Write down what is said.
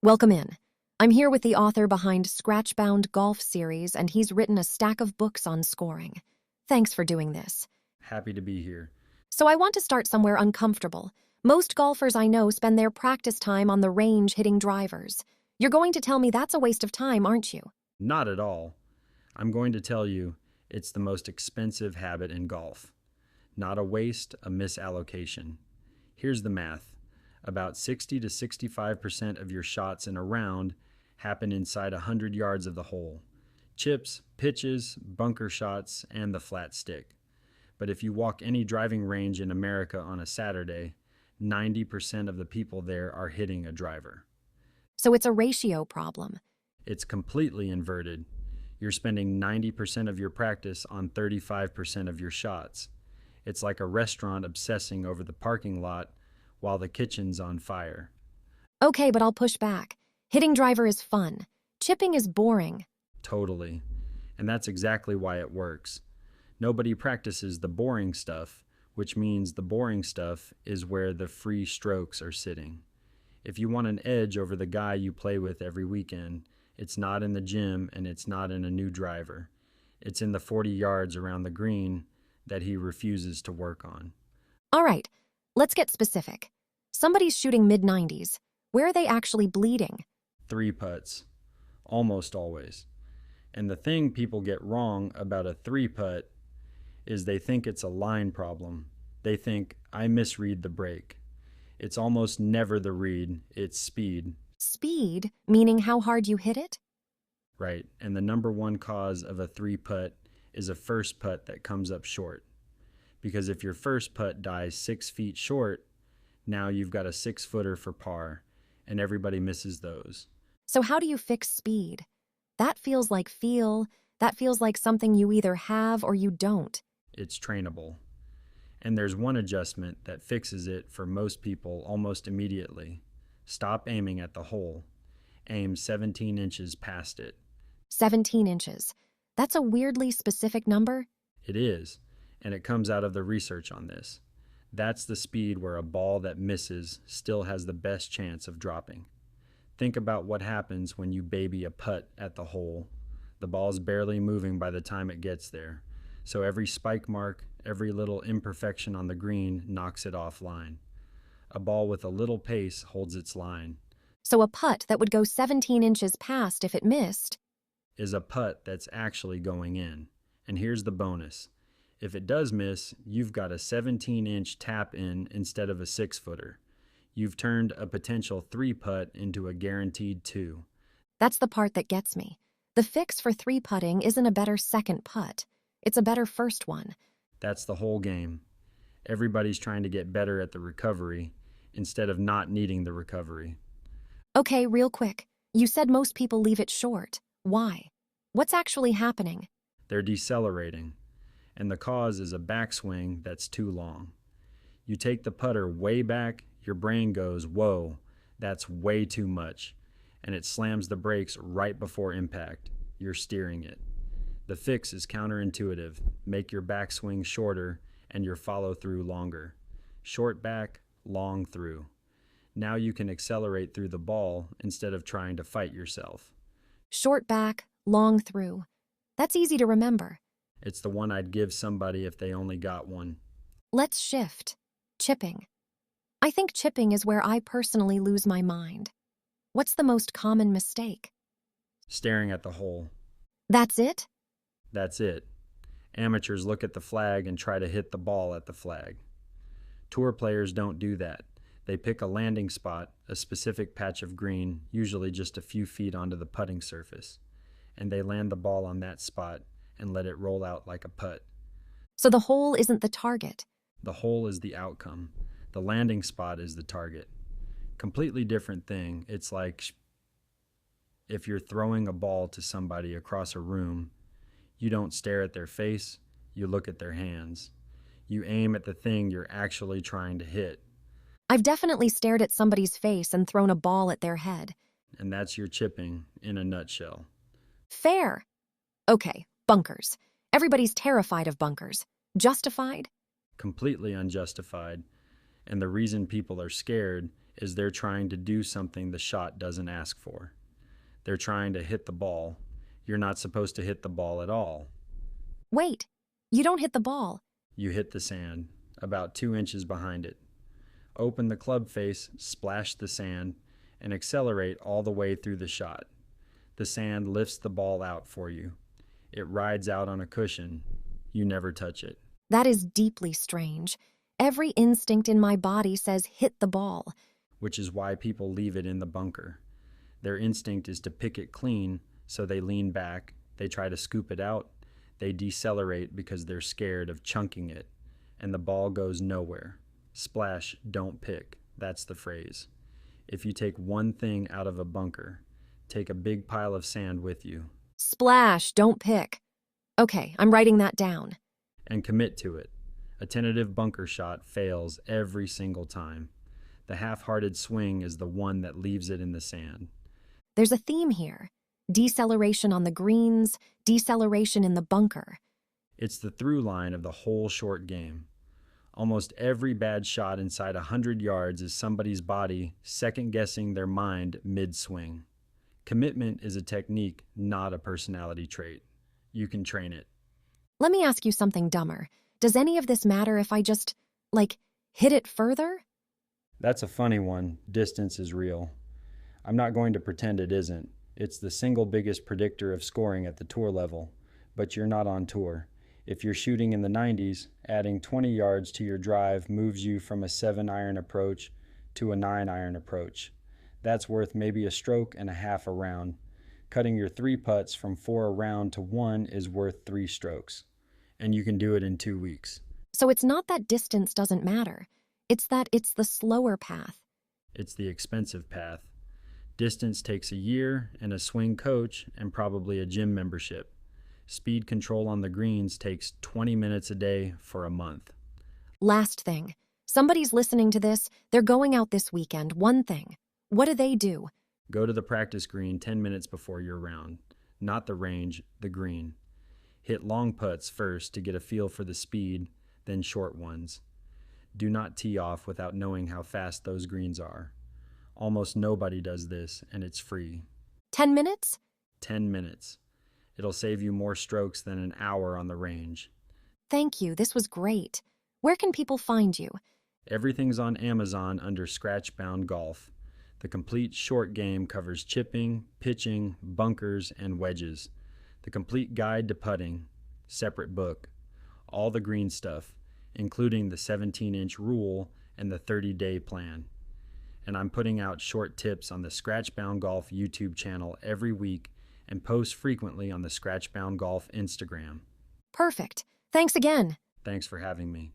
Welcome in. I'm here with the author behind Scratchbound Golf Series, and he's written a stack of books on scoring. Thanks for doing this. Happy to be here. So I want to start somewhere uncomfortable. Most golfers I know spend their practice time on the range hitting drivers. You're going to tell me that's a waste of time, aren't you? Not at all. I'm going to tell you it's the most expensive habit in golf. Not a waste, a misallocation. Here's the math. About 60 to 65% of your shots in a round happen inside 100 yards of the hole. Chips, pitches, bunker shots, and the flat stick. But if you walk any driving range in America on a Saturday, 90% of the people there are hitting a driver. So it's a ratio problem. It's completely inverted. You're spending 90% of your practice on 35% of your shots. It's like a restaurant obsessing over the parking lot while the kitchen's on fire. Okay, but I'll push back. Hitting driver is fun. Chipping is boring. Totally. And that's exactly why it works. Nobody practices the boring stuff, which means the boring stuff is where the free strokes are sitting. If you want an edge over the guy you play with every weekend, it's not in the gym and it's not in a new driver. It's in the 40 yards around the green that he refuses to work on. All right, let's get specific. Somebody's shooting mid-90s. Where are they actually bleeding? 3 putts. Almost always. And the thing people get wrong about a 3-putt is they think it's a line problem. They think, I misread the break. It's almost never the read, it's speed. Speed, meaning how hard you hit it? Right, and the number one cause of a 3-putt is a first putt that comes up short. Because if your first putt dies 6 feet short, now you've got a 6-footer for par, and everybody misses those. So how do you fix speed? That feels like that feels like something you either have or you don't. It's trainable. And there's one adjustment that fixes it for most people almost immediately. Stop aiming at the hole. Aim 17 inches past it. 17 inches. That's a weirdly specific number. It is, and it comes out of the research on this. That's the speed where a ball that misses still has the best chance of dropping. Think about what happens when you baby a putt at the hole. The ball's barely moving by the time it gets there. So every spike mark, every little imperfection on the green knocks it offline. A ball with a little pace holds its line. So a putt that would go 17 inches past if it missed is a putt that's actually going in. And here's the bonus. If it does miss, you've got a 17-inch tap in instead of a 6-footer. You've turned a potential 3-putt into a guaranteed 2. That's the part that gets me. The fix for 3-putting isn't a better second putt. It's a better first one. That's the whole game. Everybody's trying to get better at the recovery instead of not needing the recovery. Okay, real quick. You said most people leave it short. Why? What's actually happening? They're decelerating, and the cause is a backswing that's too long. You take the putter way back, your brain goes, whoa, that's way too much, and it slams the brakes right before impact. You're steering it. The fix is counterintuitive. Make your backswing shorter and your follow-through longer. Short back, long through. Now you can accelerate through the ball instead of trying to fight yourself. Short back, long through. That's easy to remember. It's the one I'd give somebody if they only got one. Let's shift. Chipping. I think chipping is where I personally lose my mind. What's the most common mistake? Staring at the hole. That's it? That's it. Amateurs look at the flag and try to hit the ball at the flag. Tour players don't do that. They pick a landing spot, a specific patch of green, usually just a few feet onto the putting surface, and they land the ball on that spot and let it roll out like a putt. So the hole isn't the target. The hole is the outcome. The landing spot is the target. Completely different thing. It's like if you're throwing a ball to somebody across a room, you don't stare at their face, you look at their hands. You aim at the thing you're actually trying to hit. I've definitely stared at somebody's face and thrown a ball at their head. And that's your chipping in a nutshell. Fair. Okay, bunkers. Everybody's terrified of bunkers. Justified? Completely unjustified. And the reason people are scared is they're trying to do something the shot doesn't ask for. They're trying to hit the ball. You're not supposed to hit the ball at all. Wait, you don't hit the ball. You hit the sand, about 2 inches behind it. Open the club face, splash the sand, and accelerate all the way through the shot. The sand lifts the ball out for you. It rides out on a cushion. You never touch it. That is deeply strange. Every instinct in my body says hit the ball. Which is why people leave it in the bunker. Their instinct is to pick it clean, so they lean back, they try to scoop it out, they decelerate because they're scared of chunking it, and the ball goes nowhere. Splash, don't pick. That's the phrase. If you take one thing out of a bunker, take a big pile of sand with you. Splash, don't pick. Okay, I'm writing that down. And commit to it. A tentative bunker shot fails every single time. The half-hearted swing is the one that leaves it in the sand. There's a theme here. Deceleration on the greens, deceleration in the bunker. It's the through line of the whole short game. Almost every bad shot inside 100 yards is somebody's body second-guessing their mind mid-swing. Commitment is a technique, not a personality trait. You can train it. Let me ask you something dumber. Does any of this matter if I just, hit it further? That's a funny one. Distance is real. I'm not going to pretend it isn't. It's the single biggest predictor of scoring at the tour level. But you're not on tour. If you're shooting in the 90s, adding 20 yards to your drive moves you from a 7-iron approach to a 9-iron approach. That's worth maybe a stroke and a half a round. Cutting your 3 putts from 4 a round to 1 is worth 3 strokes. And you can do it in 2 weeks. So it's not that distance doesn't matter. It's that it's the slower path. It's the expensive path. Distance takes a year and a swing coach and probably a gym membership. Speed control on the greens takes 20 minutes a day for a month. Last thing. Somebody's listening to this. They're going out this weekend. One thing. What do? Go to the practice green 10 minutes before your round. Not the range, the green. Hit long putts first to get a feel for the speed, then short ones. Do not tee off without knowing how fast those greens are. Almost nobody does this, and it's free. 10 minutes? 10 minutes. It'll save you more strokes than an hour on the range. Thank you. This was great. Where can people find you? Everything's on Amazon under Scratchbound Golf. The complete short game covers chipping, pitching, bunkers, and wedges. The complete guide to putting, separate book. All the green stuff, including the 17-inch rule and the 30-day plan. And I'm putting out short tips on the Scratchbound Golf YouTube channel every week and post frequently on the Scratchbound Golf Instagram. Perfect. Thanks again. Thanks for having me.